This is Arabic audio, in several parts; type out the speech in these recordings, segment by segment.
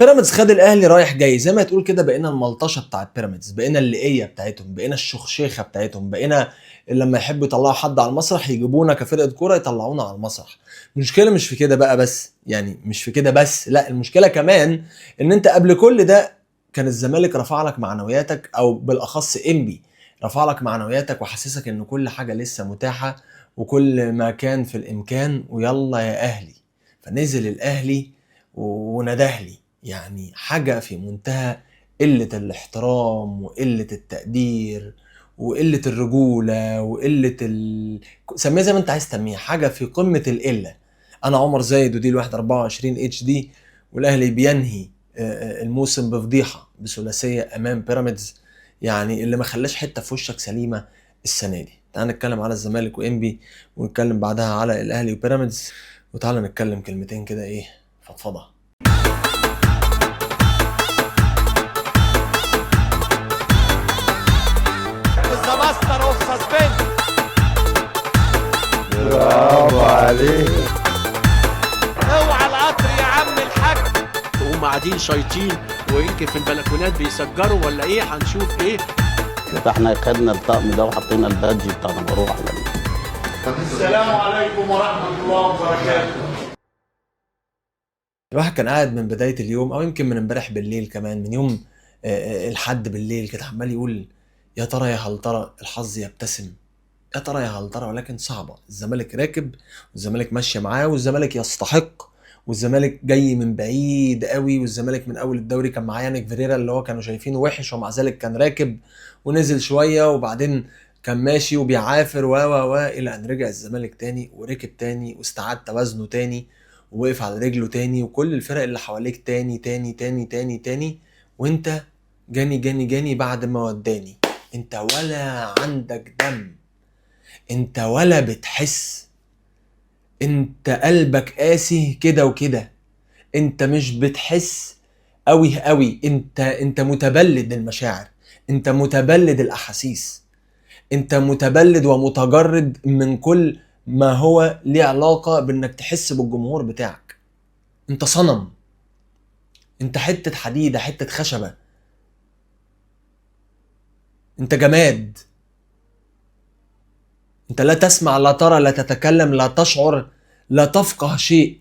بيراميدز خد الاهلي رايح جاي زي ما تقول كده، بقينا الملطشه بتاعت بيراميدز، بقينا اللقيه بتاعتهم، بقينا الشخشيخه بتاعتهم، بقينا لما يحبوا يطلعوا حد على المسرح يجيبونا كفرقه كوره يطلعونا على المسرح. المشكله مش في كده بقى بس، يعني مش في كده بس، لا المشكله كمان ان انت قبل كل ده كان الزمالك رفع لك معنوياتك، او بالاخص انبي رفع لك معنوياتك وحسسك ان كل حاجه لسه متاحه وكل ما كان في الامكان، ويلا يا اهلي. فنزل الاهلي وندهلي، يعني حاجة في منتهى قلة الاحترام وقلة التقدير وقلة الرجولة وقلة سميها زي ما انت عايز تسميها، حاجة في قمة القلة. انا عمر زايد ودي الواحد 24 اتش دي، والاهلي بينهي الموسم بفضيحة بثلاثية امام بيراميدز، يعني اللي ما خلاش حتة في وشك سليمة السنة دي. تعال نتكلم على الزمالك وانبي، ونتكلم بعدها على الاهلي وبيراميدز، وتعالى نتكلم كلمتين كده ايه فضفضة. ذا ماستر اوف سسبنس. برافو عليك. اوعى القطر يا عم الحاج. وهم قاعدين شايطين ويمكن في البلكونات بيسجروا ولا ايه، هنشوف ايه. احنا خدنا الطقم ده وحطينا البادج بتاعنا بروح على السلام عليكم ورحمه الله وبركاته. الواحد كان قاعد من بداية اليوم أو يمكن من امبارح بالليل كمان، من يوم الحد بالليل كده عمال يقول يا ترى يا هل ترى الحظ يبتسم، يا ترى يا هل ترى، ولكن صعبة. الزمالك راكب والزمالك ماشية معاه والزمالك يستحق، والزمالك جاي من بعيد قوي، والزمالك من أول الدوري كان معاه يانيك فيريرا اللي هو كانوا شايفينه وحش، ومع ذلك كان راكب ونزل شوية وبعدين كان ماشي وبيعافر و إلى أن رجع الزمالك تاني وركب تاني واستعاد توازنه تاني ووقف على رجله تاني، وكل الفرق اللي حواليك تاني تاني تاني تاني تاني، وانت جاني بعد ما وداني. انت ولا عندك دم، انت ولا بتحس، انت قلبك قاسي كده وكده، انت مش بتحس قوي، انت متبلد المشاعر، انت متبلد الاحاسيس، انت متبلد ومتجرد من كل ما هو ليه علاقة بانك تحس بالجمهور بتاعك. انت صنم، انت حتة حديدة، حتة خشبة، انت جماد، انت لا تسمع لا ترى لا تتكلم لا تشعر لا تفقه شيء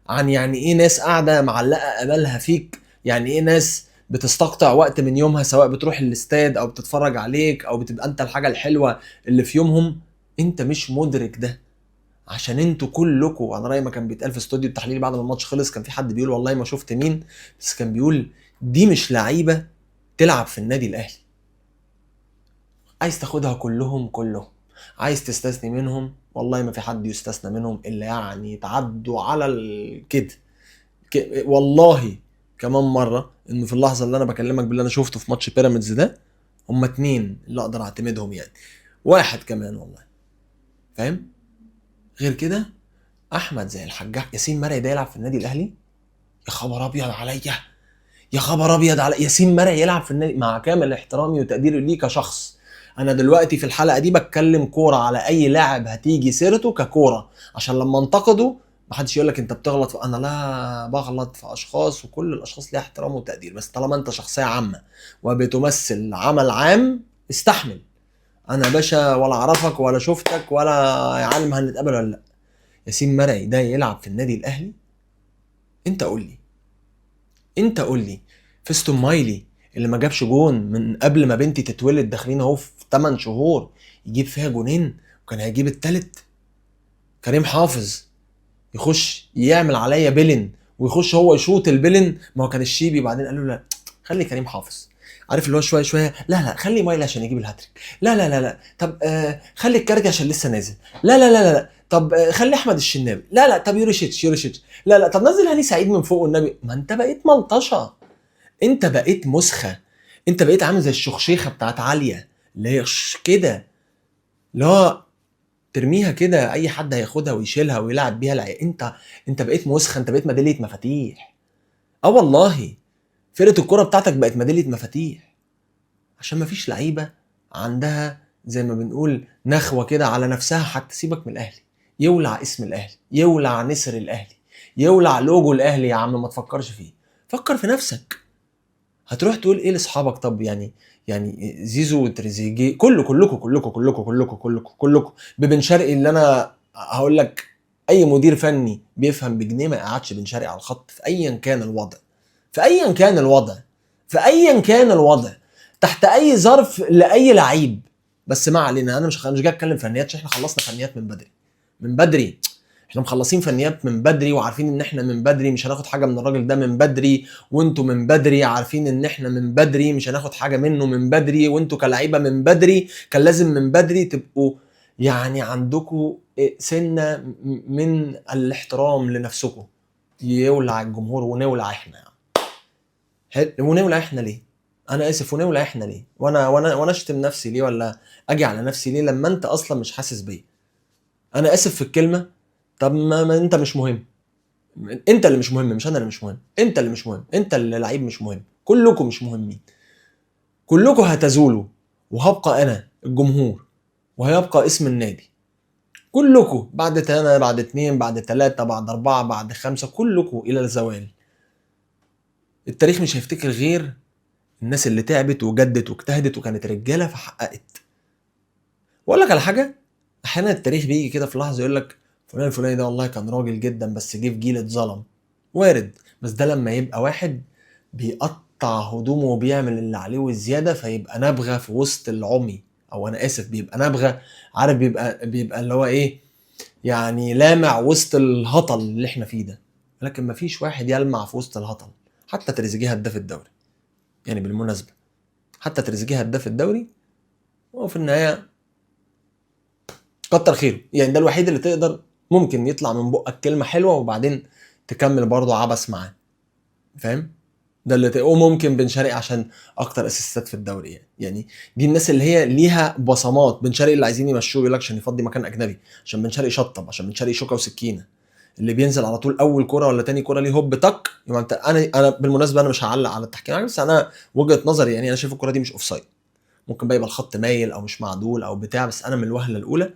عن يعني ايه ناس قاعدة معلقة املها فيك، يعني ايه ناس بتستقطع وقت من يومها سواء بتروح الاستاد او بتتفرج عليك او بتبقى انت الحاجة الحلوة اللي في يومهم. انت مش مدرك ده، عشان انتوا كلكم على رأي ما كان بيتقال في استوديو التحليل بعد ما الماتش خلص، كان في حد بيقول والله ما شفت مين، بس كان بيقول دي مش لعيبة تلعب في النادي الاهلي. عايز تاخدها كلهم، عايز تستثني منهم والله ما في حد يستثنى منهم الا يعني تعدوا على كده. والله كمان مرة انه في اللحظة اللي انا بكلمك باللي انا شفته في ماتش بيراميدز ده هما 2 اللي اقدر اعتمدهم، يعني 1 كمان والله، فاهم؟ غير كده احمد زي الحجاج ياسين مرعي ده يلعب في النادي الاهلي؟ يا خبر ابيض عليا، يا خبر ابيض على ياسين مرعي يلعب في النادي. مع كامل احترامي وتقديري ليه كشخص، انا دلوقتي في الحلقه دي بتكلم كوره على اي لاعب هتيجي سيرته ككوره، عشان لما انتقده محدش يقول لك انت بغلط. انا لا بغلط في اشخاص وكل الاشخاص ليها احترام وتقدير، بس طالما انت شخصيه عامه وبتمثل عمل عام استحمل. انا يا باشا ولا اعرفك ولا شفتك ولا يا عالم هنتقابل ولا لا. ياسين مرعي ده يلعب في النادي الاهلي؟ انت قول لي فيستون مايلي اللي ما جابش جون من قبل ما بنتي تتولد، داخلين اهو في 8 شهور يجيب فيها جونين وكان هيجيب التالت. كريم حافظ يخش يعمل عليا بيلن ويخش هو يشوط البيلن، ما هو كان الشيبي بعدين قال له لا خلي كريم حافظ، عارف اللي هو شويه لا خلي مايلي عشان يجيب الهاتريك، لا طب خلي الكارتي عشان لسه نازل، لا طب خلي احمد الشناوي، لا طب يوريشيتش لا طب نزل هاني سعيد من فوق والنبي. ما انت بقيت ملطشه، انت بقيت مسخه، انت بقيت عامل زي الشخشيخه بتاعت عاليه اللي هي كده، لا ترميها كده اي حد هياخدها ويشيلها ويلعب بيها العيال. انت بقيت مسخه، انت بقيت ميداليه مفاتيح. اه والله فرقه الكوره بتاعتك بقت ميداليه مفاتيح، عشان مفيش لعيبه عندها زي ما بنقول نخوه كده على نفسها. حتى سيبك من الاهلي، يولع اسم الاهلي، يولع نسر الاهلي، يولع لوجو الاهلي يا عم، ما تفكرش فيه. فكر في نفسك. هتروح تقول ايه لاصحابك؟ طب يعني زيزو وتريزيجيه كلكم ببن شرقي اللي انا هقول لك اي مدير فني بيفهم بجنيه ما قعدش بن شرقي على الخط في ايا كان الوضع، في ايا كان الوضع تحت اي ظرف لاي لعيب. بس ما علينا، انا مش جاي اتكلم فنيات عشان احنا خلصنا فنيات من بدري. احنا مخلصين فنيات من بدري وعارفين ان احنا من بدري مش هناخد حاجه من الراجل ده من بدري، وانتوا من بدري عارفين ان احنا من بدري مش هناخد حاجه منه من بدري، وانتوا كلاعيبه من بدري كان لازم من بدري تبقوا يعني عندكم سنه من الاحترام لنفسكم. يولع الجمهور ونولع احنا ونولع احنا ليه؟ انا اسف، ونولع احنا ليه؟ وانا اشتم نفسي ليه ولا اجي على نفسي ليه لما انت اصلا مش حاسس بيا؟ انا اسف في الكلمه. طب ما انت مش مهم، انت اللي مش مهم مش انا اللي مش مهم، انت اللي مش مهم، انت اللي لعيب مش مهم، كلكم مش مهمين، كلكم هتزولوا وهبقى انا الجمهور وهيبقى اسم النادي. كلكم بعد سنه، بعد 2، بعد 3، بعد 4، بعد 5، كلكم الى الزوال. التاريخ مش هيفتكر غير الناس اللي تعبت وجدت واجتهدت وكانت رجاله فحققت. واقول لك على حاجه، احيانا التاريخ بيجي كده في لحظه يقول لك فلان الفلاني ده والله كان راجل جدا بس جه في جيل اتظلم. وارد، بس ده لما يبقى واحد بيقطع هدومه وبيعمل اللي عليه والزياده فيبقى نبغه في وسط العمي، او انا اسف بيبقى نبغه، عارف بيبقى اللي هو ايه، يعني لامع وسط الهطل اللي احنا فيه ده. لكن مفيش واحد يلمع في وسط الهطل. حتى تريزيجيه هداف الدوري، يعني بالمناسبه حتى تريزيجيه هداف الدوري وفي النهايه كتر خيره، يعني ده الوحيد اللي تقدر ممكن يطلع من بقك كلمه حلوه وبعدين تكمل برضه عبث معاه، فاهم؟ ده اللي وممكن بن شرقي عشان اكتر اسيستات في الدوري. يعني دي الناس اللي هي ليها بصمات. بن شرقي اللي عايزين يمشوه يقول لك عشان يفضي مكان اجنبي، عشان بن شرقي شطب، عشان بن شرقي شوكه وسكينه، اللي بينزل على طول اول كره ولا تاني كره ليه هوب تك. يبقى انت انا بالمناسبه انا مش هعلق على التحكيم بس انا وجهه نظري، يعني انا شايف الكره دي مش اوفسايد. ممكن بقى يبقى الخط مايل او مش معدول او بتاع، بس انا من الوهله الاولى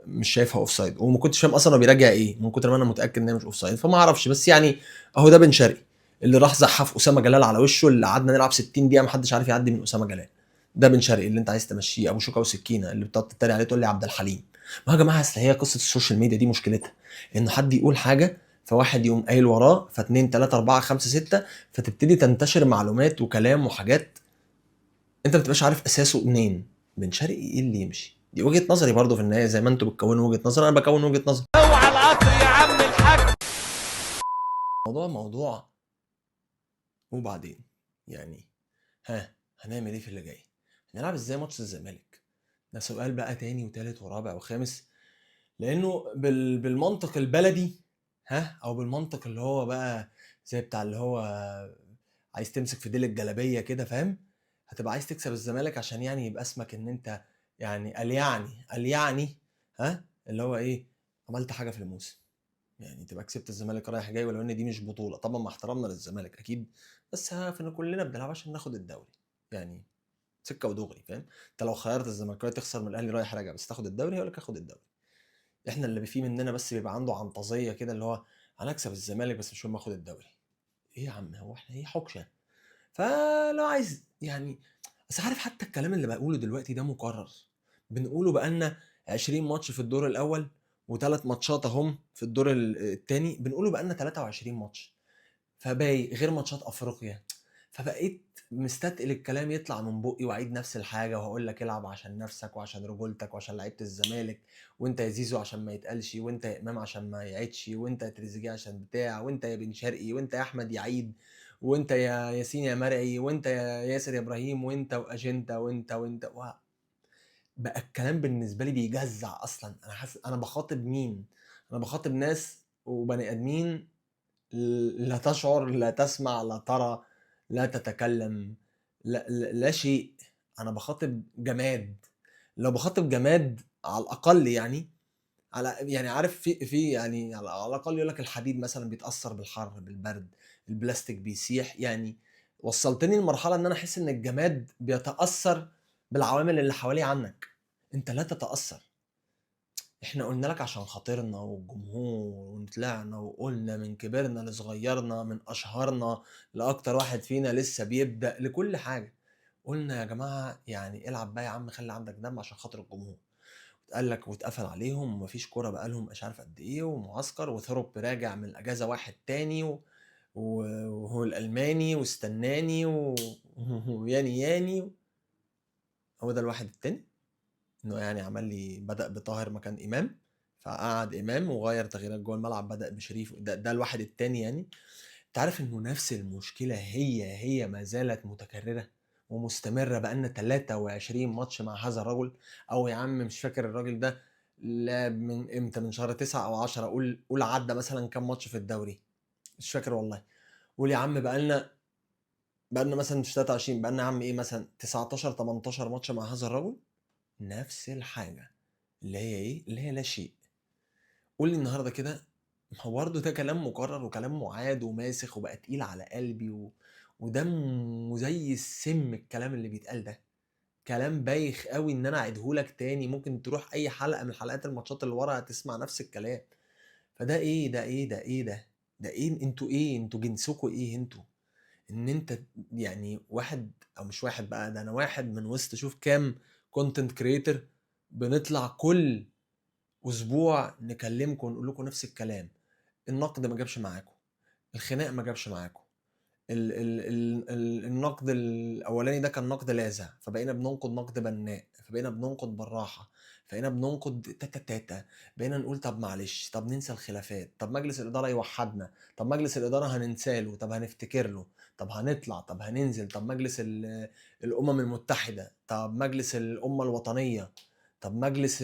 مش شايفها اوف سايد، وما كنتش فاهم اصلا هو بيراجع ايه من كتر ما انا متاكد ان هي مش اوف سايد، فما اعرفش. بس يعني اهو ده بن شرقي اللي راح زحف اسامه جلال على وشه، اللي قعدنا نلعب 60 دقيقه محدش عارف يعدي من اسامه جلال. ده بن شرقي اللي انت عايز تمشيه ابو شوكه وسكينه اللي بتقعد تتريق عليه تقول لي عبد الحليم. ما يا جماعه اصل هي قصه السوشيال ميديا دي مشكلتها ان حد يقول حاجه فواحد يقوم قايل وراه فاتنين 3 4 5 6 فتبتدي تنتشر معلومات وكلام وحاجات انت ما بتبقاش عارف اساسه منين. بن شرقي ايه اللي يمشي؟ دي وجهه نظري برضو في النهايه، زي ما انتوا بتكونوا وجهه نظر انا بكون وجهه نظر. اوعى القطر يا عم الحاج. موضوع وبعدين يعني هنعمل ايه في اللي جاي؟ هنلعب ازاي ماتش الزمالك؟ ده سؤال بقى تاني وتالت ورابع وخامس، لانه بالمنطق البلدي او بالمنطق اللي هو بقى زي بتاع اللي هو عايز تمسك في ديل الجلابيه كده، فاهم؟ هتبقى عايز تكسب الزمالك عشان يعني يبقى اسمك ان انت يعني قال يعني اللي هو ايه، عملت حاجه في الموسم، يعني تبقى كسبت الزمالك رايح جاي، ولو ان دي مش بطوله طبعا مع احترامنا للزمالك اكيد، بس فاحنا كلنا بنلعب عشان ناخد الدوري، يعني سكه ودغري، فاهم؟ انت لو خيرت الزمالكاويه تخسر من الاهلي رايح راجع بس تاخد الدوري، هيقول لك اخد الدوري. احنا اللي فيه مننا بس بيبقى عنده عنطزيه كده اللي هو هنكسب الزمالك بس مش مهم اخد الدوري. ايه يا عم هو احنا ايه حكشه؟ فلو عايز يعني، بس عارف حتى الكلام اللي بقوله دلوقتي ده مكرر، بنقوله بقالنا 20 ماتش في الدور الاول و3 ماتشات اهم في الدور الثاني، بنقوله بقالنا 23 ماتش، فباقي غير ماتشات افريقيا. فبقيت مستثقل الكلام يطلع من بقي واعيد نفس الحاجه وهقول لك العب عشان نفسك وعشان رجولتك وعشان لعيبه الزمالك، وانت يا زيزو عشان ما يتقالش، وانت يا امام عشان ما يعيدش، وانت يا تريزيجيه عشان بتاع، وانت يا بن شرقي، وانت يا احمد يعيد، وانت يا ياسين يا مرعي، وانت يا ياسر يا ابراهيم، وانت واجنتا وانت بقى الكلام بالنسبه لي بيجزع اصلا. انا حاسس انا بخاطب مين؟ انا بخاطب ناس وبني ادمين لا تشعر لا تسمع لا ترى لا تتكلم لا شيء. انا بخاطب جماد. لو بخاطب جماد على الاقل يعني يعني عارف في يعني على الاقل يقول لك الحديد مثلا بيتاثر بالحر بالبرد، البلاستيك بيسيح، يعني وصلتني لمرحله ان انا احس ان الجماد بيتاثر بالعوامل اللي حواليه عنك، انت لا تتاثر. احنا قلنا لك عشان خاطرنا والجمهور، وطلعنا وقلنا من كبرنا لصغيرنا، من اشهرنا لاكتر واحد فينا لسه بيبدأ، لكل حاجة قلنا يا جماعة يعني العب بقى يا عم، خلي عندك دم عشان خاطر الجمهور. اتقال لك واتقفل عليهم ومفيش كورة بقالهم مش عارف قد ايه، ومعسكر وثروب راجع من الاجازة واحد تاني وهو الالماني واستناني وياني ياني. هو ده الواحد التاني انه يعني عمل لي بدأ بطاهر مكان امام، فقعد امام وغير تغييرات جوه الملعب، بدأ بشريف. ده الواحد التاني يعني. انت عارف انه نفس المشكله هي ما زالت متكرره ومستمره بقالنا 23 ماتش مع هذا الرجل. او يا عم مش فاكر الراجل ده لعب من امتى، من شهر 9 او 10، قول عدى مثلا كام ماتش في الدوري، مش فاكر والله. قول يا عم بقالنا مثلا مش 23، بقالنا يا عم ايه مثلا 19 18 ماتش مع هذا الرجل. نفس الحاجه اللي هي ايه، اللي هي لا شيء. قول لي النهارده كده، هو برضه ده كلام مكرر وكلام معاد وماسخ وبقى تقيل على قلبي ودمه زي السم. الكلام اللي بيتقال ده كلام بايخ قوي ان انا اعيدهولك تاني. ممكن تروح اي حلقه من حلقات الماتشات اللي ورا هتسمع نفس الكلام. فده ايه ده ايه ده ايه ده ده ايه؟ انتوا ايه؟ انتوا جنسكوا ايه انتوا؟ ان انت يعني واحد او مش واحد بقى، ده انا واحد من وسط شوف كام كونتنت كريتور بنطلع كل اسبوع نكلمكم ونقول لكم نفس الكلام. النقد ما جابش معاكم، الخناق ما جابش معاكم، النقد الاولاني ده كان نقد لاذع، فبقينا بننقد نقد بناء، فبقينا بننقد بالراحه، بقينا بننقد تاتا تاتا. بقينا نقول طب معلش، طب ننسى الخلافات، طب مجلس الاداره يوحدنا، طب مجلس الاداره هننسى له، طب هنفتكر له، طب هنطلع، طب هننزل، طب مجلس الامم المتحده، طب مجلس الامه الوطنيه، طب مجلس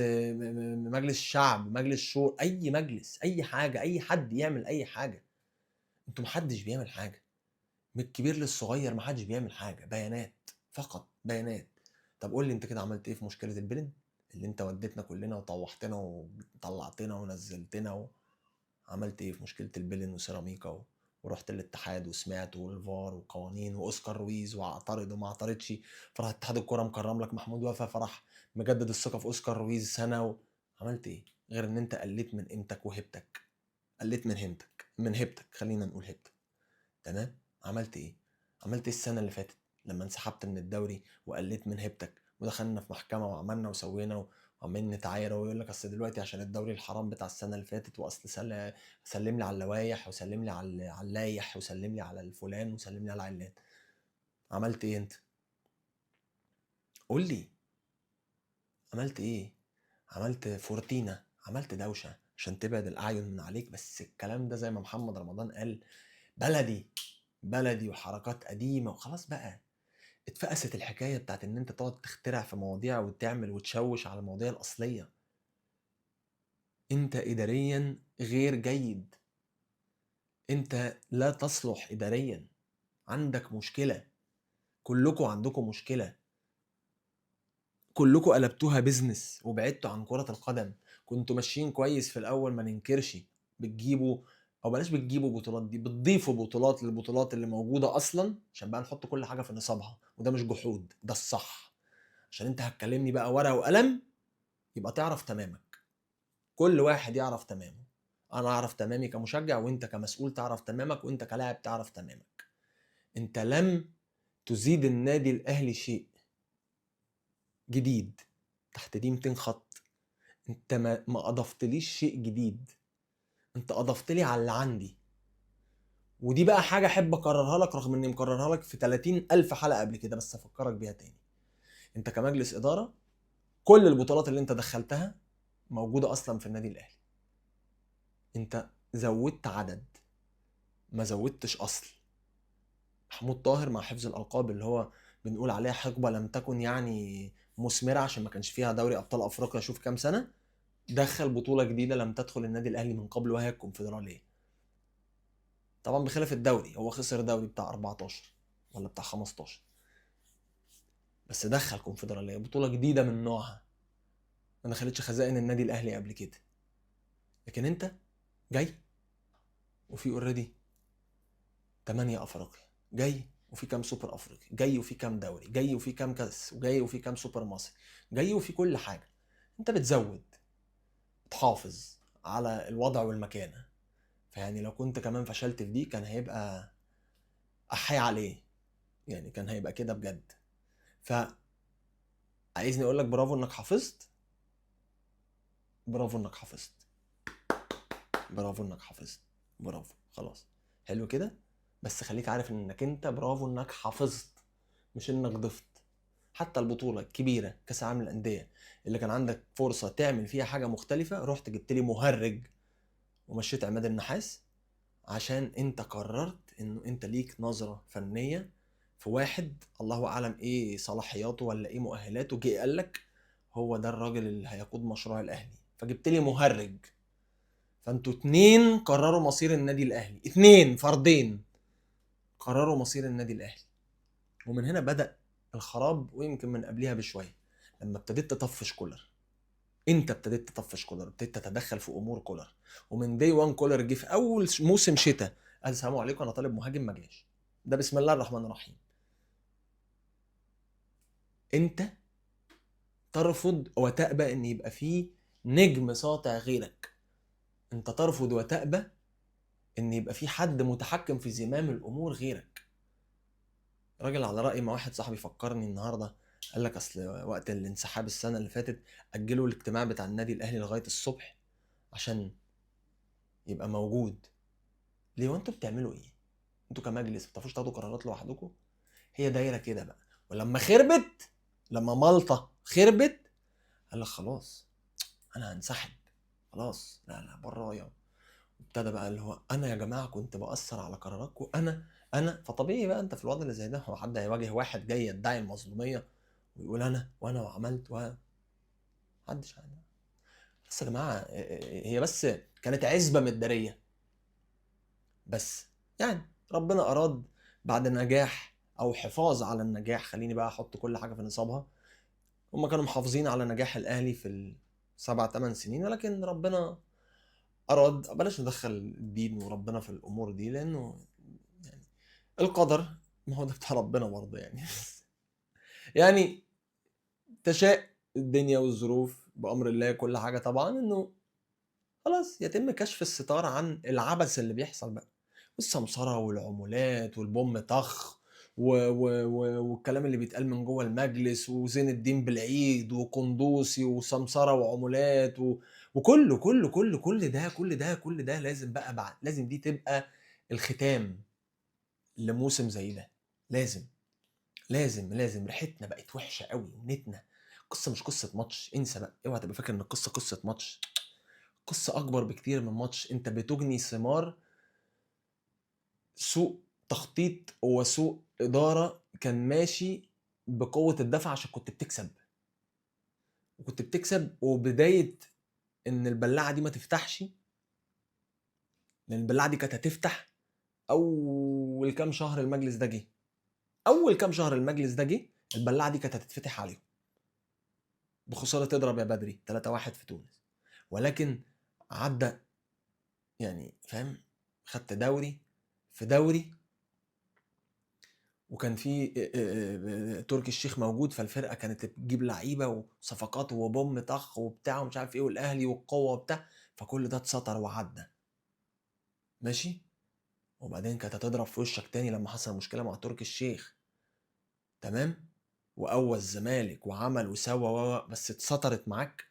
الشعب، مجلس شورى، اي مجلس، اي حاجه، اي حد يعمل اي حاجه. انتوا محدش بيعمل حاجه، من الكبير للصغير محدش بيعمل حاجه، بيانات فقط بيانات. طب قول لي انت كده عملت ايه في مشكله البلن اللي انت وديتنا كلنا وطوحتنا وطلعتنا ونزلتنا عملت ايه في مشكله البلن وسيراميكا ورحت الاتحاد وسمعت والفار وقوانين واوسكار رويز واعترض وما اعترضش، فراح اتحاد الكوره مكرم لك محمود وفا، فراح مجدد الثقه في اوسكار رويز سنه عملت ايه غير ان انت قلت من قيمتك وهبتك؟ قلت من هبتك خلينا نقول هبتك. تمام. عملت ايه؟ عملت ايه السنه اللي فاتت لما انسحبت من الدوري وقلت من هبتك ودخلنا في محكمه وعملنا وسوينا وعمالين نتعاير، ويقول لك اصل دلوقتي عشان الدوري الحرام بتاع السنه اللي فاتت، واصل سلم لي على اللوايح وسلم لي على اللايح وسلم لي على الفلان وسلم لي على العلان. عملت ايه انت؟ قول لي عملت ايه؟ عملت فورتينا، عملت دوشه عشان تبعد الاعين من عليك، بس الكلام ده زي ما محمد رمضان قال بلدي وحركات قديمه وخلاص بقى. اتفقست الحكايه بتاعت ان انت تقعد تخترع في مواضيع وتعمل وتشوش على المواضيع الاصليه. انت اداريا غير جيد، انت لا تصلح اداريا، عندك مشكله، كلكم عندكم مشكله، كلكم قلبتوها بيزنس وبعدتوا عن كره القدم. كنتوا ماشيين كويس في الاول ما ننكرش، بتجيبوا او بلاش بتجيبوا بطولات، دي بتضيفوا بطولات للبطولات اللي موجوده اصلا عشان بقى نحط كل حاجه في نصابها، وده مش جحود، ده الصح. عشان انت هتكلمني بقى ورقه وقلم يبقى تعرف تمامك، كل واحد يعرف تمامه. انا اعرف تمامي كمشجع، وانت كمسؤول تعرف تمامك، وانت كلاعب تعرف تمامك. انت لم تزيد النادي الاهلي شيء جديد تحت دي 200 خط. انت ما اضفتليش شيء جديد، انت اضفت لي على اللي عندي. ودي بقى حاجه احب اكررها لك رغم اني مكررها لك في 30 الف حلقه قبل كده، بس افكرك بيها تاني. انت كمجلس اداره كل البطولات اللي انت دخلتها موجوده اصلا في النادي الاهلي. انت زودت عدد ما زودتش اصل. محمود طاهر مع حفظ الالقاب اللي هو بنقول عليها حقبه لم تكن يعني مثمره عشان ما كانش فيها دوري ابطال افريقيا شوف كام سنه، دخل بطوله جديده لم تدخل النادي الاهلي من قبل وهي الكونفدراليه. طبعا بخلاف الدوري، هو خسر دوري بتاع 14 ولا بتاع 15، بس دخل كونفدراليه بطوله جديده من نوعها ما دخلتش خزائن النادي الاهلي قبل كده. لكن انت جاي وفي اوريدي 8 افريقيا، جاي وفي كام سوبر افريقي، جاي وفي كام دوري، جاي وفي كام كاس، وجاي وفي كام سوبر مصري، جاي وفي كل حاجه. انت بتزود تحافظ على الوضع والمكانة. فيعني لو كنت كمان فشلت في دي كان هيبقى أحي عليه، يعني كان هيبقى كده بجد. فعايزني أقولك برافو إنك حافظت، برافو إنك حافظت، برافو إنك حافظت، برافو. خلاص حلو كده. بس خليك عارف إنك أنت برافو إنك حافظت، مش إنك ضفت. حتى البطولة الكبيرة كأس العالم للأندية اللي كان عندك فرصة تعمل فيها حاجة مختلفة، رحت جبت لي مهرج ومشيت عماد النحاس عشان انت قررت انه انت ليك نظرة فنية في واحد الله اعلم ايه صلاحياته ولا ايه مؤهلاته، جه قال لك هو ده الراجل اللي هيقود مشروع الاهلي، فجبت لي مهرج. فانتوا 2 قرروا مصير النادي الاهلي، 2 فردين قرروا مصير النادي الاهلي. ومن هنا بدأ الخراب، ويمكن من قبلها بشوية لما ابتديت تطفش كولر. انت ابتديت تطفش كولر، ابتديت تتدخل في امور كولر. ومن دي 1 كولر جه في اول موسم شتاء قال السلام عليكم انا طالب مهاجم، ما جاش. ده بسم الله الرحمن الرحيم. انت ترفض وتأبى ان يبقى فيه نجم ساطع غيرك، انت ترفض وتأبى ان يبقى فيه حد متحكم في زمام الامور غيرك. راجل على رأي ما واحد صاحبي فكرني النهارده، قال لك اصل وقت الانسحاب السنه اللي فاتت اجلوا الاجتماع بتاع النادي الاهلي لغايه الصبح عشان يبقى موجود. ليه وانتوا بتعملوا ايه؟ انتوا كمجلس بتعرفوش تاخدوا قرارات لوحدكم؟ هي دايره كده بقى. ولما خربت، لما مالطا خربت، قال لك خلاص انا هنسحب، خلاص لا لا برايا. ابتدى بقى اللي هو انا يا جماعه كنت باثر على قراراتكم، انا فطبيعي بقى انت في الوضع اللي زي ده هو حد هيواجه واحد جاي يدعي المظلوميه ويقول وانا وعملت محدش يعني. بس يا جماعه هي بس كانت عزبه مداريه بس، يعني ربنا اراد بعد نجاح او حفاظ على النجاح، خليني بقى احط كل حاجه في نصابها. هم كانوا محافظين على نجاح الاهلي في ال7-8 سنين، ولكن ربنا اراد بلاش ندخل الدين وربنا في الامور دي، لانه يعني القدر ما هو ده بتاع ربنا برضه يعني. يعني تشاء الدنيا والظروف بامر الله كل حاجه طبعا، انه خلاص يتم كشف الستار عن العبث اللي بيحصل بقى، والسمسرة والعمولات والبوم طخ والكلام اللي بيتقال من جوه المجلس، وزين الدين بالعيد وقندوسي وسمسرة وعمولات وكله كل ده لازم بقى بعد، لازم دي تبقى الختام لموسم زي ده. لازم ريحتنا بقت وحشة قوي ونتنا. قصة مش قصة ماتش، انسى بقى، اوعى تبقى فاكر ان القصة قصة ماتش. قصة اكبر بكتير من ماتش. انت بتجني ثمار سوء تخطيط وسوء إدارة كان ماشي بقوة الدفع عشان كنت بتكسب وبداية إن البلاعة دي ما تفتحش، لأن البلاعة دي كانت هتفتح أول كام شهر المجلس ده جه. البلاعة دي كانت هتتفتح عليهم بخسارة تضرب يا بدري 3-1 في تونس. ولكن عدى، يعني فاهم، خدت دوري في دوري، وكان في تركي الشيخ موجود، فالفرقه كانت بتجيب لعيبه وصفقات وبوم طخ وبتاع ومش عارف ايه، والاهلي والقوه وبتاع، فكل ده اتسطر وعدى ماشي. وبعدين كانت هتضرب في وشك تاني لما حصل مشكله مع تركي الشيخ، تمام، وقوى الزمالك وعمل وسوى بس اتسطرت معاك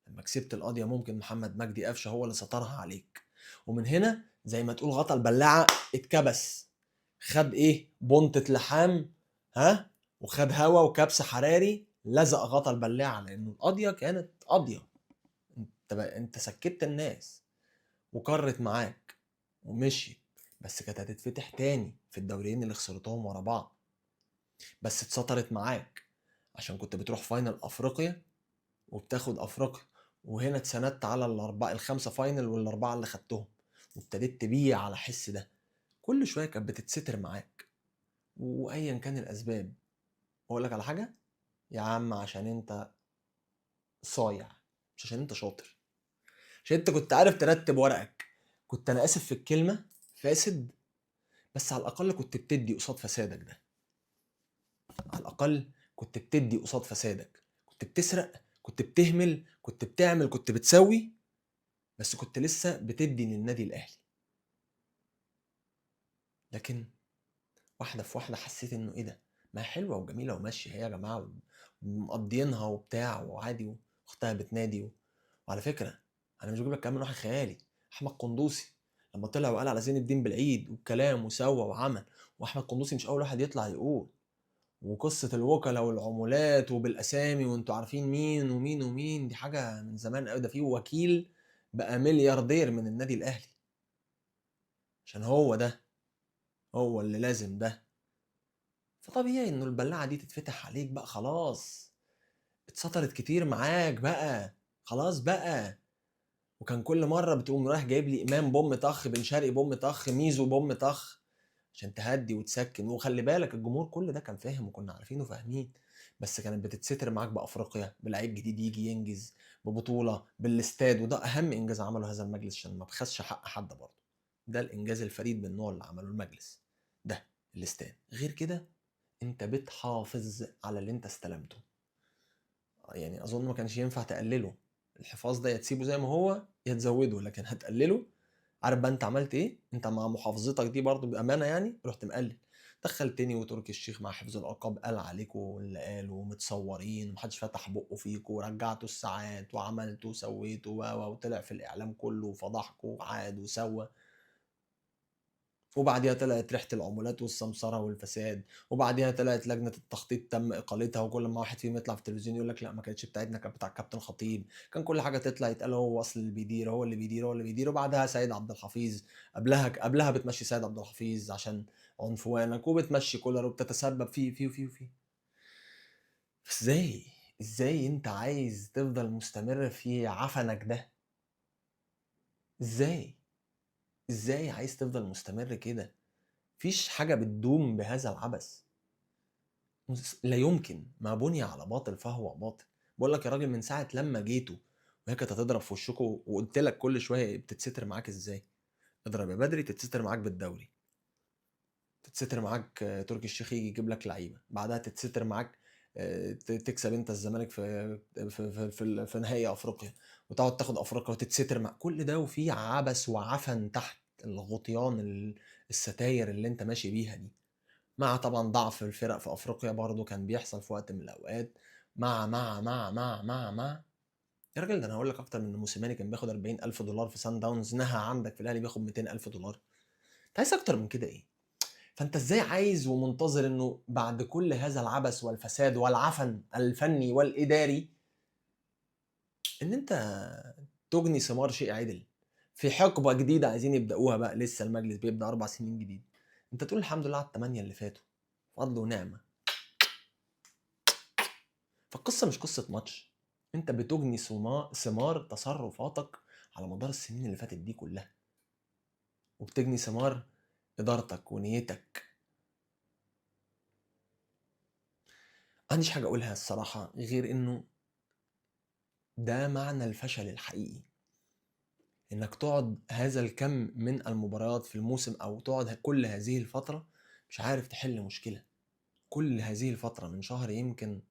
لما كسبت القضيه. ممكن محمد مجدي قفشه هو اللي سطرها عليك، ومن هنا زي ما تقول غطا البلاعه اتكبس، خد ايه بنطة لحام، وخد هوا وكبس حراري لزق غطا البلاعه، لانه القضيه كانت قضيه. انت سكت الناس وكرت معاك ومشيت، بس كانت هتتفتح تاني في الدوريين اللي خسرتهم ورا بعض، بس اتسطرت معاك عشان كنت بتروح فاينل افريقيا وبتاخد افريقيا، وهنا اتسندت على ال5 فاينل وال4 اللي خدتهم، وابتديت تبيع على حس ده. كل شويه كانت بتتستر معاك وايا كان الاسباب. اقول لك على حاجه يا عم، عشان انت صايع، مش عشان انت شاطر، عشان انت كنت عارف ترتب ورقك. كنت انا اسف في الكلمه فاسد، بس على الاقل كنت بتدي قصاد فسادك ده. على الاقل كنت بتدي قصاد فسادك، كنت بتسرق، كنت بتهمل، كنت بتعمل، كنت بتسوي، بس كنت لسه بتدي للنادي الاهلي. لكن واحده في واحده حسيت انه ايه ده، ما هي حلوه وجميله وماشيه هي يا جماعه، ومقضيينها وبتاع وعادي، واختها بتنادي وعلى فكره انا مش بجيب لك كلام من واحد خيالي. احمد قندوسي لما طلع وقال على زين الدين بالعيد والكلام وسوى وعمل، واحمد قندوسي مش اول واحد يطلع يقول، وقصه الوكلاء والعمولات وبالاسامي وانتوا عارفين مين ومين ومين، دي حاجه من زمان قوي. ده في وكيل بقى ملياردير من النادي الاهلي عشان هو ده، هو اللي لازم ده. فطبيعي انه البلاعه دي تتفتح عليك بقى، خلاص اتسطرت كتير معاك بقى، خلاص بقى. وكان كل مره بتقوم رايح جايب لي امام بوم طخ، بن شرقي بوم طخ، ميزو بوم طخ، عشان تهدي وتسكن. وخلي بالك الجمهور كل ده كان فاهم وكنا عارفين وفاهمين، بس كانت بتتستر معاك بافريقيا، بلعيب جديد يجي ينجز، ببطوله، بالاستاد. وده اهم انجاز عمله هذا المجلس عشان ما بخسش حق حد برضه. ده الانجاز الفريد من النوع اللي عمله المجلس ده، الاستاد. غير كده انت بتحافظ على اللي انت استلمته. يعني اظن ما كانش ينفع تقلله. الحفاظ ده يا تسيبه زي ما هو يا تزوده، لكن هتقلله. عارف بقى انت عملت ايه؟ انت مع محافظتك دي برضو بامانه يعني رحت مقلل. دخلتني وتركي الشيخ مع حفظ الالقاب قال عليكوا اللي قالوا، ومتصورين ومحدش فتح بقه فيكوا، ورجعتوا الساعات وعملتوا وسويتوا وطلع في الاعلام كله وفضحكوا وعاد وسوى. وبعديها طلعت ريحة العمولات والسمسرة والفساد، وبعديها طلعت لجنة التخطيط تم إقالتها، وكل ما واحد فيهم يطلع في التلفزيون يقول لك لا ما كانتش بتاعتنا، كانت بتاع الكابتن خطيب. كان كل حاجة تطلع يتقال هو أصل اللي بيدير، هو اللي بيدير، هو اللي بيدير. وبعدها سيد عبد الحفيظ، قبلها بتمشي سيد عبد الحفيظ عشان عنفوانك، وبتمشي كولر وبتتسبب فيه. ازاي انت عايز تفضل مستمر في عفنك ده؟ ازاي عايز تفضل مستمر كده؟ مفيش حاجة بتدوم بهذا العبث. لا يمكن، ما بني على باطل فهو باطل. بقول لك يا راجل من ساعة لما جيتوا وهي كانت هتضرب في وشكوا، وقلت لك كل شوية بتتستر معاك ازاي. اضرب يا بدري تتستر معاك بالدوري، تتستر معاك تركي الشيخ يجي يجيب لك لعيبة، بعدها تتستر معاك تكسب انت الزمالك في نهائي افريقيا، وتقعد تاخد افريقيا وتتستر مع كل ده، وفي عبث وعفن تحت الغطيان الستاير اللي انت ماشي بيها دي. مع طبعا ضعف الفرق في افريقيا برضو كان بيحصل في وقت من الاوقات. مع يا راجل ده انا هقول لك اكتر من موسيماني كان بياخد 40,000 دولار في سان داونز، نهى عندك في الاهلي بياخد 200,000 دولار. انت عايز اكتر من كده ايه؟ فانت ازاي عايز ومنتظر انه بعد كل هذا العبث والفساد والعفن الفني والاداري ان انت تجني ثمار شيء عدل في حقبه جديده عايزين يبداوها بقى؟ لسه المجلس بيبدا 4 سنين جديد، انت تقول الحمد لله على ال8 اللي فاتوا، فضل ونعمه. فالقصة مش قصة ماتش، انت بتجني ثمار تصرفاتك على مدار السنين اللي فاتت دي كلها، وبتجني ثمار ادارتك ونيتك. ما عنديش حاجة اقولها الصراحة غير انه ده معنى الفشل الحقيقي، انك تقعد هذا الكم من المباريات في الموسم، او تقعد كل هذه الفترة مش عارف تحل مشكلة. كل هذه الفترة من شهر يمكن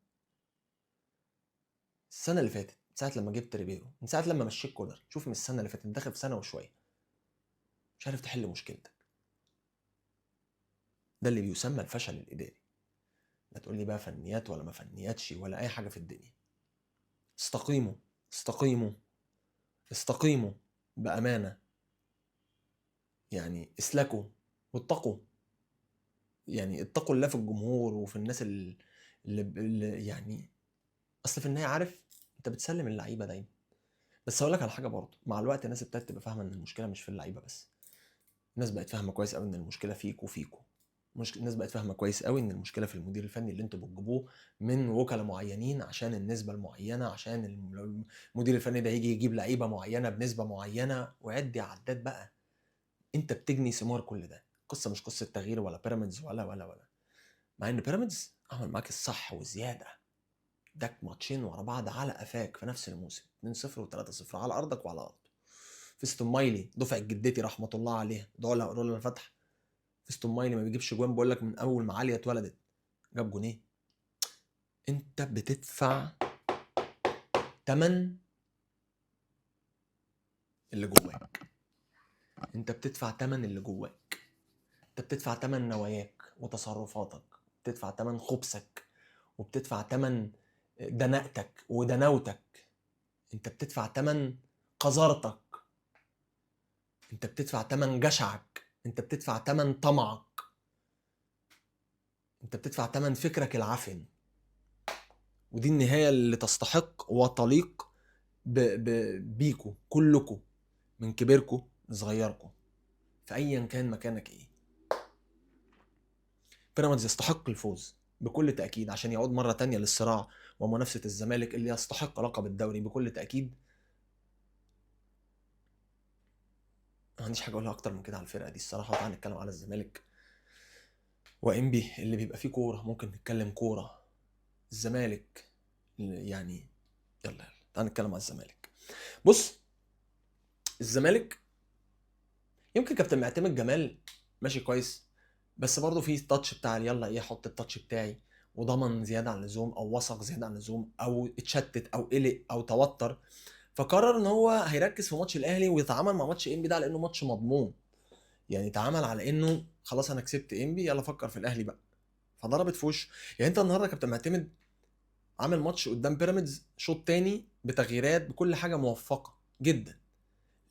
السنة اللي فاتت، من ساعة لما جبت ريبيرو، من ساعة لما مشيت كولر، شوف من السنة اللي فاتت داخل في سنة وشوية مش عارف تحل مشكلتك. ده اللي بيسمى الفشل الإداري. لا تقول لي بقى فنيات ولا ما فنياتش ولا أي حاجة في الدنيا. استقيموا استقيموا استقيموا بأمانة، يعني اسلكوا واتقوا. يعني اتقوا الله في الجمهور وفي الناس اللي يعني أصل في النهاية عارف أنت بتسلم اللعيبة دايما. بس هقول لك على حاجة برضه، مع الوقت الناس ابتدت تبقى فاهمة إن المشكلة مش في اللعيبة بس. الناس بقت فاهمة كويس قوي إن المشكلة فيكوا. الناس بقت فاهمه كويس قوي ان المشكله في المدير الفني اللي انتوا بتجيبوه من وكلاء معينين عشان النسبه المعينه، عشان المدير الفني ده يجي يجيب لعيبه معينه بنسبه معينه، وعد عداد بقى. انت بتجني ثمار كل ده. قصه مش قصه تغيير ولا بيراميدز ولا مع ان بيراميدز عمل معاك الصح وزياده، اداك ماتشين ورا بعض على قفاك في نفس الموسم، 2-0 و3-0 على ارضك وعلى ارضه. فيستون مايلي دفعه جدتي رحمه الله عليها، ادعوا لها قولوا لها الفتح. فيستون مايلي ما بيجيبش جوان، بقول لك من اول ما عاليه اتولدت جاب جونين. انت بتدفع تمن اللي جواك، انت بتدفع تمن اللي جواك، انت بتدفع تمن نواياك وتصرفاتك، بتدفع تمن خبثك، وبتدفع تمن دناءتك ودناوتك، انت بتدفع تمن قذارتك، انت بتدفع تمن جشعك، انت بتدفع تمن طمعك، انت بتدفع تمن فكرك العفن. ودي النهاية اللي تستحق وتليق بيكو كلكو، من كبيركو لصغيركو، في ايا كان مكانك ايه. بيراميدز يستحق الفوز بكل تأكيد عشان يعود مرة تانية للصراع ومنافسة الزمالك اللي يستحق لقب الدوري بكل تأكيد. ما عنديش حاجة اقولها اكتر من كده على الفرقة دي الصراحة. تعال نتكلم على الزمالك وإنبي اللي بيبقى فيه كورة، ممكن نتكلم كورة. الزمالك يعني يلا تعال نتكلم على الزمالك. بص، الزمالك يمكن كابتن معتمد جمال ماشي كويس، بس برضه في التاتش بتاع يلا ايه احط التاتش بتاعي، وضمن زياده عن اللزوم او وثق زياده عن اللزوم او اتشتت او قلق او توتر، فقرر ان هو هيركز في ماتش الاهلي ويتعامل مع ماتش انبي ده على انه ماتش مضمون. يعني تعامل على انه خلاص انا كسبت انبي، يلا فكر في الاهلي بقى. فضربت في وشه. يعني انت النهارده كابتن معتمد عامل ماتش قدام بيراميدز شوط تاني بتغييرات بكل حاجه موفقه جدا،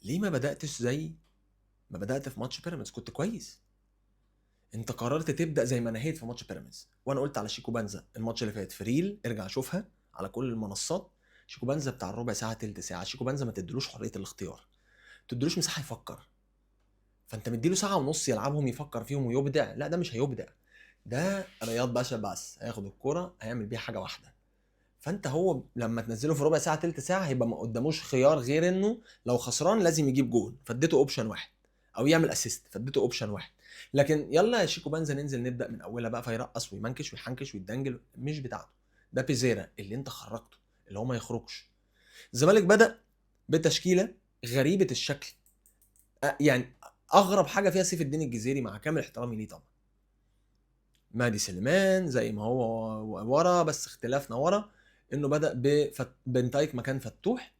ليه ما بداتش زي ما بدات في ماتش بيراميدز؟ كنت كويس. انت قررت تبدا زي ما نهيت في ماتش بيراميدز. وانا قلت على شيكو بنزا الماتش اللي فات في ريل، ارجع شوفها على كل المنصات. شيكو بنزا بتاع الربع ساعه تلت ساعه، شيكو بنزا ما تدلوش حريه الاختيار، ما تدلوش مساحه يفكر. فانت مديله ساعه ونص يلعبهم يفكر فيهم ويبدع، لا ده مش هيبدع. ده رياض باشا بس هياخد الكرة هيعمل بيها حاجه واحده. فانت هو لما تنزله في ربع ساعه تلت ساعه هيبقى ما قداموش خيار غير انه لو خسران لازم يجيب جول، فاديته اوبشن واحد، او يعمل اسيست فاديته اوبشن واحد. لكن يلا يا شيكو بنزا ننزل نبدا من اولها بقى، فيرقص ويمنكش ويحنكش ويدنجل، مش بتاعته. ده بيزيرا اللي انت خرجته اللي هو ما يخرجش. الزمالك بدا بتشكيله غريبه الشكل، يعني اغرب حاجه فيها سيف الدين الجزيري مع كامل احترامي ليه طبعا. مهدي سليمان زي ما هو ورا، بس اختلافنا ورا انه بدا بنتايك مكان فتوح،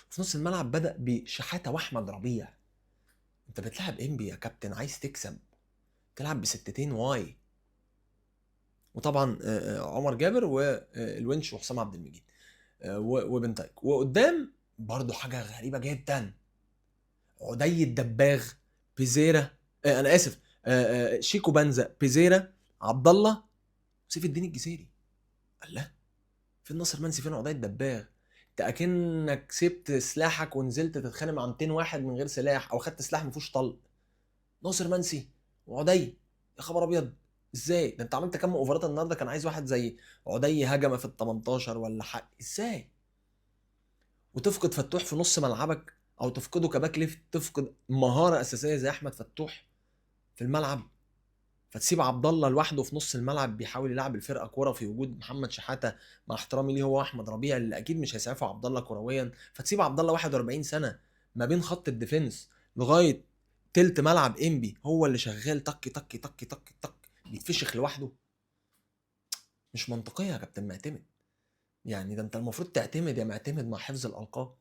وفي نص الملعب بدا بشحاته واحمد ربيع. انت بتلعب انبي يا كابتن، عايز تكسب، تلعب بستتين واي. وطبعا عمر جابر والونش وحسام عبد المجيد وبنتايك. وقدام برضو حاجه غريبه جدا، عدي الدباغ بيزيرا، انا اسف، شيكو بنزا بيزيرا عبد الله وسيف الدين الجزيري. الله، فين ناصر منسي؟ فين عدي الدباغ؟ انت اكنك سبت سلاحك ونزلت تتخانق مع 200 واحد من غير سلاح، او خدت سلاح ما فيهوش طلق. ناصر منسي وعدي، يا خبر ابيض، ازاي ده؟ انت عملت كام اوفرات النهارده كان عايز واحد زي عدي هجمه في ال 18 ولا حق، ازاي؟ وتفقد فتوح في نص ملعبك، او تفقده كباك ليفت، تفقد مهاره اساسيه زي احمد فتوح في الملعب، فتسيب عبد الله لوحده في نص الملعب بيحاول يلعب الفرقه كوره في وجود محمد شحاته، مع احترامي ليه هو احمد ربيع اللي اكيد مش هيسعفه عبد الله كرويا. فتسيب عبد الله 41 سنه ما بين خط الديفنس لغايه تلت ملعب انبي هو اللي شغال تك تك تك تك تك بيتفشخ لوحده. مش منطقيه يا كابتن معتمد. يعني ده انت المفروض تعتمد يا معتمد مع حفظ الالقاب.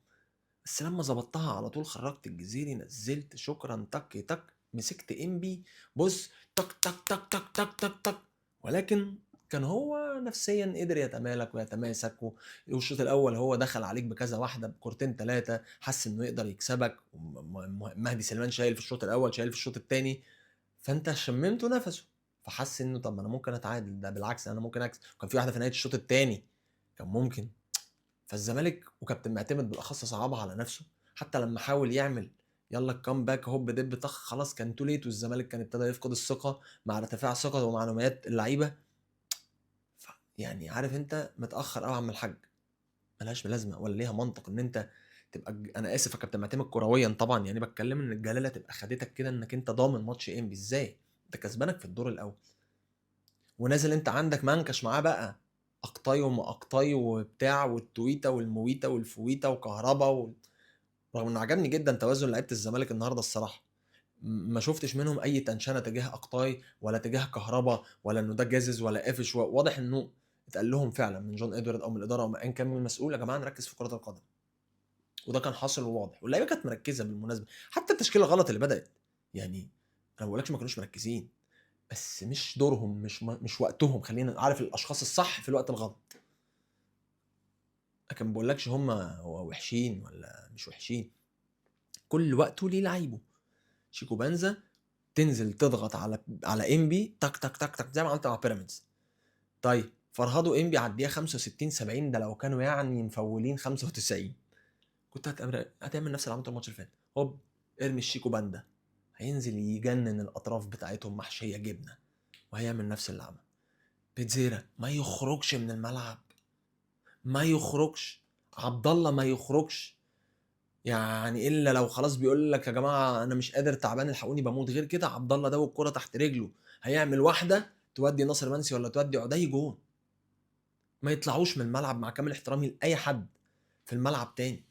بس لما ظبطتها على طول خرجت الجزيري، نزلت شكرا تك تك، مسكت انبي بص تك تك تك تك تك تك تك. ولكن كان هو نفسيا قدر يتمالك ويتماسك، والشوط الاول هو دخل عليك بكذا واحده بكورتين ثلاثه، حس انه يقدر يكسبك. مهدي سليمان شايل في الشوط الاول، شايل في الشوط الثاني، فانت شممته نفسه، فحس انه طب انا ممكن اتعادل، ده بالعكس انا ممكن اكسب. وكان في واحده في نهايه الشوط الثاني كان ممكن. فالزمالك وكابتن معتمد بالاخص صعبها على نفسه، حتى لما حاول يعمل يلا الكامباك هوب دب طخ، خلاص كان تو ليت، والزمالك كان ابتدى يفقد الثقه مع ارتفاع ثقه ومعلومات اللعيبه. يعني عارف انت متاخر قوي يا عم الحاج، ملهاش لازمه ولا ليها منطق ان انت تبقى انا اسف يا كابتن معتمد كرويا طبعا، يعني بتكلم ان الجلاله تبقى خدتك كده انك انت ضامن ماتش انبي. ازاي انت كسبانك في الدور الاول ونازل انت عندك منكش معاه بقى اقطاي وما اقطاي وبتاع والتويته والمويته والفويته وكهربا رغم انه عجبني جدا توازن لعيبه الزمالك النهارده الصراحه، ما شفتش منهم اي تنشنه تجاه اقطاي ولا تجاه كهربا ولا انه ده جازز ولا قافش. واضح انه اتقال لهم فعلا من جون ادوارد او من الاداره او من ايا كان من المسؤول، يا جماعه نركز في كره القدم وده كان حاصل وواضح، واللعيبه كانت مركزه بالمناسبه، حتى التشكيله الغلط اللي بدات يعني انا ما بقولكش ما كانوش مركزين، بس مش دورهم، مش وقتهم، خلينا عارف الاشخاص الصح في الوقت الغلط. لكن ما بقولكش هم وحشين ولا مش وحشين، كل وقت ليه لعيبه. شيكو بنزا تنزل تضغط على انبي تك تك تك تك زي ما عملت مع بيراميدز. طيب فرهدوا انبي على الدقيقه 65 70، ده لو كانوا يعني مفولين 95 كنت هتعمل نفس اللي عملته الماتش اللي فات. هوب ارمي الشيكو باندا، هينزل يجنن الاطراف بتاعتهم محشيه جبنه، وهيعمل نفس اللي عمل. بيتزيرا ما يخرجش من الملعب، ما يخرجش، عبد الله ما يخرجش، يعني الا لو خلاص بيقول لك يا جماعه انا مش قادر تعبان الحقوني بموت. غير كده عبد الله ده والكره تحت رجله هيعمل واحده تودي ناصر منسي ولا تودي عدي جون. ما يطلعوش من الملعب مع كامل احترامي لاي حد في الملعب تاني.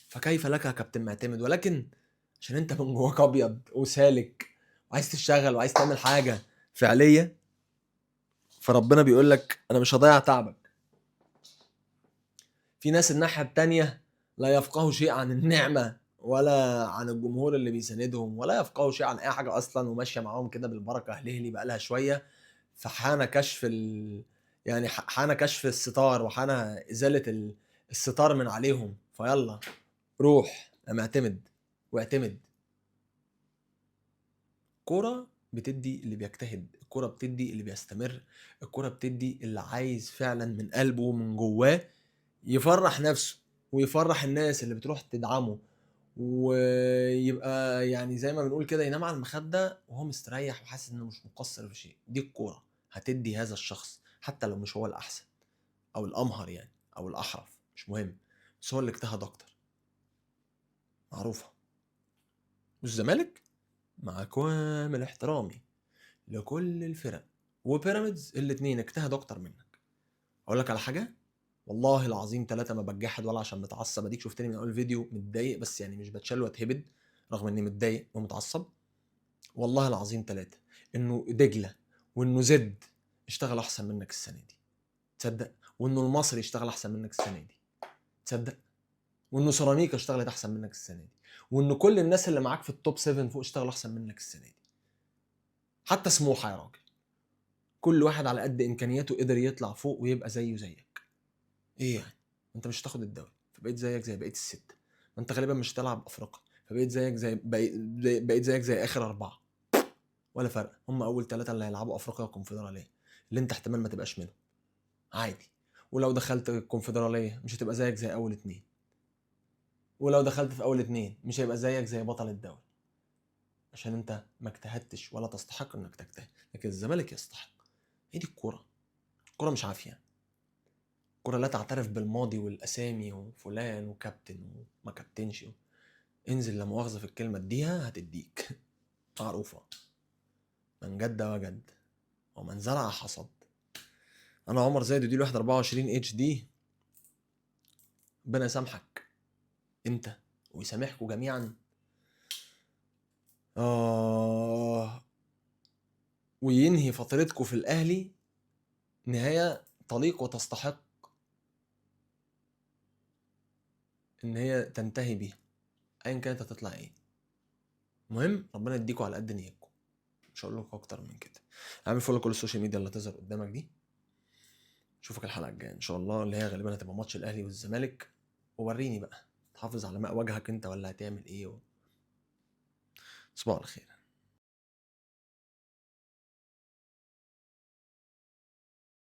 فكيف لك يا كابتن معتمد؟ ولكن عشان انت من جواك ابيض وسالك وعايز تشتغل وعايز تعمل حاجه فعليه، فربنا بيقول لك انا مش هضيع تعبك. في ناس الناحيه التانيه لا يفقهوا شيء عن النعمه ولا عن الجمهور اللي بيساندهم ولا يفقهوا شيء عن اي حاجه اصلا، وماشيه معاهم كده بالبركه هلهلي بقالها شويه. فحان كشف يعني حان كشف الستار وحان ازاله الستار من عليهم. فيلا روح يا معتمد واعتمد. كرة بتدي اللي بيجتهد، الكرة بتدي اللي بيستمر، الكرة بتدي اللي عايز فعلا من قلبه ومن جواه يفرح نفسه ويفرح الناس اللي بتروح تدعمه، ويبقى يعني زي ما بنقول كده ينام على المخدة وهو مستريح وحاسس انه مش مقصر في شيء. دي الكورة هتدي هذا الشخص، حتى لو مش هو الأحسن أو الأمهر يعني أو الأحرف، مش مهم، بس هو اللي اجتهد أكتر، معروفة. والزمالك مع كامل احترامي لكل الفرق وبيراميدز الاتنين اجتهدوا اكتر منك. اقول لك على حاجه، والله العظيم 3 ما بتجحد ولا عشان متعصب. اديك شفتني من اول فيديو متضايق، بس يعني مش بتشل واتهبد رغم اني متضايق ومتعصب. والله العظيم 3 انه دجله وانه زد اشتغل احسن منك السنه دي، تصدق؟ وانه المصري اشتغل احسن منك السنه دي، تصدق؟ وانه سيراميكا اشتغلت احسن منك السنه دي، وانه كل الناس اللي معاك في التوب 7 فوق اشتغلوا احسن منك السنه دي. حتى سموحه يا راجل كل واحد على قد امكانياته قدر يطلع فوق ويبقى زيه زيك. ايه يعني انت مش هتاخد الدوري فبقيت زيك زي بقيه الستة، ما انت غالبا مش هتلعب افريقيا فبقيت زيك بقيت زيك زي اخر 4. ولا فرق، هم اول 3 اللي هيلعبوا افريقيا والكونفدراليه اللي انت احتمال ما تبقاش منهم عادي. ولو دخلت الكونفدراليه مش هتبقى زيك زي اول 2، ولو دخلت في اول 2 مش هيبقى زيك زي بطل الدوري، عشان انت ما اجتهدتش ولا تستحق انك تجتهد. لكن الزمالك يستحق. هي دي الكوره، الكوره مش عافيه، الكوره لا تعترف بالماضي والاسامي وفلان وكابتن وما كابتنش. انزل لا مؤاخذه في الكلمه اديها هتديك، معروفه. من جد وجد ومن زرع حصد. انا عمر زايد ودي الواحد 24 اتش دي. ربنا يسامحك انت ويسامحكم جميعا وينهي فترتكم في الاهلي نهايه تليق وتستحق ان هي تنتهي بيها ايا كانت هتطلع ايه. المهم ربنا يديكم على قد نيتكم، مش هقول لكم اكتر من كده. اعمل فولو كل السوشيال ميديا اللي هتظهر قدامك دي. اشوفك الحلقه الجايه ان شاء الله اللي هي غالبا هتبقى ماتش الاهلي والزمالك، ووريني بقى تحافظ على ماء وجهك انت ولا هتعمل ايه. صباح الخير.